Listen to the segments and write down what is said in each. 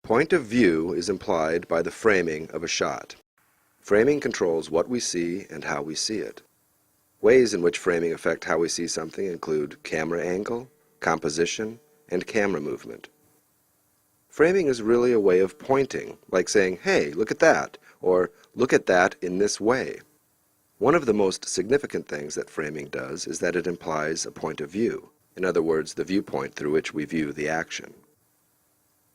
Point of view is implied by the framing of a shot. Framing controls what we see and how we see it. Ways in which framing affect how we see something include camera angle, composition, and camera movement. Framing is really a way of pointing, like saying, "Hey, look at that," or "Look at that in this way." One of the most significant things that framing does is that it implies a point of view, in other words, the viewpoint through which we view the action.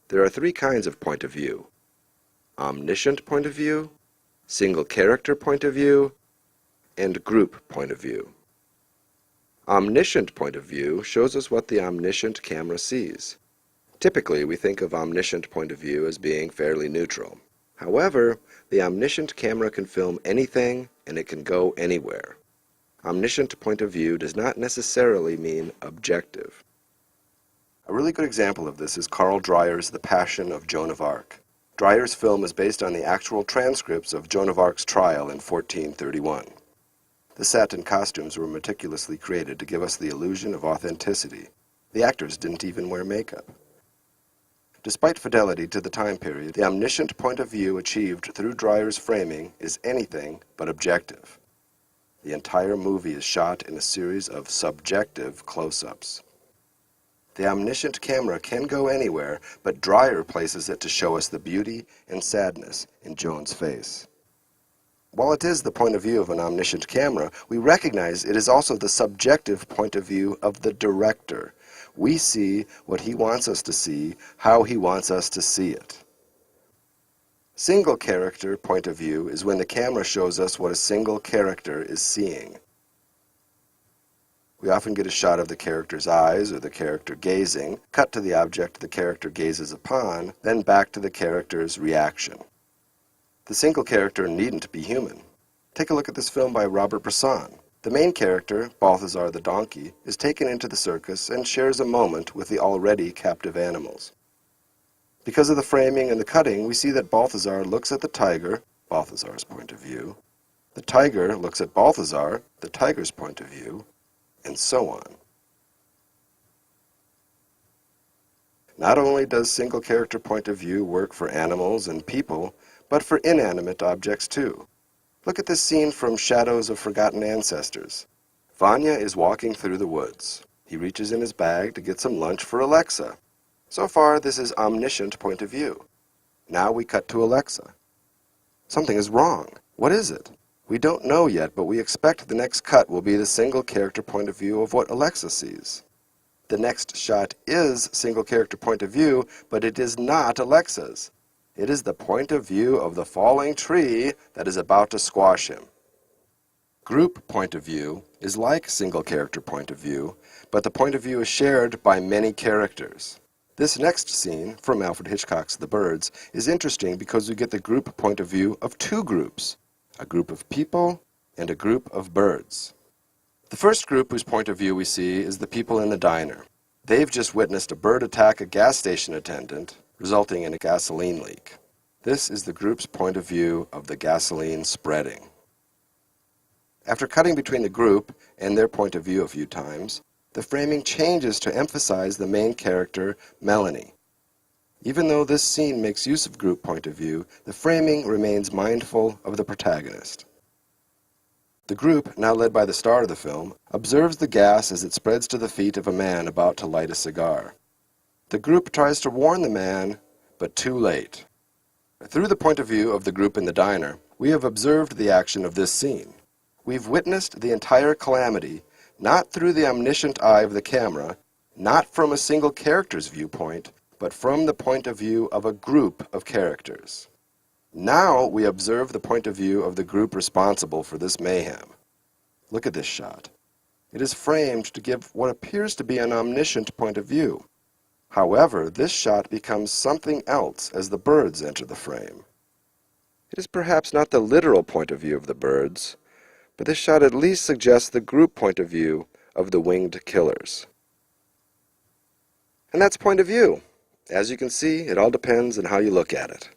There are three kinds of point of view: omniscient point of view, single character point of view, and group point of view. Omniscient point of view shows us what the omniscient camera sees. Typically, we think of omniscient point of view as being fairly neutral. However, the omniscient camera can film anything and it can go anywhere. Omniscient point of view does not necessarily mean objective. A really good example of this is Carl Dreyer's The Passion of Joan of Arc. Dreyer's film is based on the actual transcripts of Joan of Arc's trial in 1431. The set and costumes were meticulously created to give us the illusion of authenticity. The actors didn't even wear makeup. Despite fidelity to the time period, the omniscient point of view achieved through Dreyer's framing is anything but objective. The entire movie is shot in a series of subjective close-ups. The omniscient camera can go anywhere, but Dreyer places it to show us the beauty and sadness in Joan's face. While it is the point of view of an omniscient camera, we recognize it is also the subjective point of view of the director. We see what he wants us to see, how he wants us to see it. Single character point of view is when the camera shows us what a single character is seeing. We often get a shot of the character's eyes or the character gazing, cut to the object the character gazes upon, then back to the character's reaction. The single character needn't be human. Take a look at this film by Robert Bresson. The main character, Balthazar the donkey, is taken into the circus and shares a moment with the already captive animals. Because of the framing and the cutting, we see that Balthazar looks at the tiger, Balthazar's point of view. The tiger looks at Balthazar, the tiger's point of view, and so on. Not only does single character point of view work for animals and people, but for inanimate objects too. Look at this scene from Shadows of Forgotten Ancestors. Vanya is walking through the woods. He reaches in his bag to get some lunch for Alexa. So far, this is omniscient point of view. Now we cut to Alexa. Something is wrong. What is it? We don't know yet, but we expect the next cut will be the single character point of view of what Alexa sees. The next shot is single character point of view, but it is not Alexa's. It is the point of view of the falling tree that is about to squash him. Group point of view is like single character point of view, but the point of view is shared by many characters. This next scene, from Alfred Hitchcock's The Birds, is interesting because we get the group point of view of two groups, a group of people and a group of birds. The first group whose point of view we see is the people in the diner. They've just witnessed a bird attack a gas station attendant, resulting in a gasoline leak. This is the group's point of view of the gasoline spreading. After cutting between the group and their point of view a few times, the framing changes to emphasize the main character, Melanie. Even though this scene makes use of group point of view, the framing remains mindful of the protagonist. The group, now led by the star of the film, observes the gas as it spreads to the feet of a man about to light a cigar. The group tries to warn the man, but too late. Through the point of view of the group in the diner, we have observed the action of this scene. We've witnessed the entire calamity, not through the omniscient eye of the camera, not from a single character's viewpoint, but from the point of view of a group of characters. Now we observe the point of view of the group responsible for this mayhem. Look at this shot. It is framed to give what appears to be an omniscient point of view. However, this shot becomes something else as the birds enter the frame. It is perhaps not the literal point of view of the birds, but this shot at least suggests the group point of view of the winged killers. And that's point of view. As you can see, it all depends on how you look at it.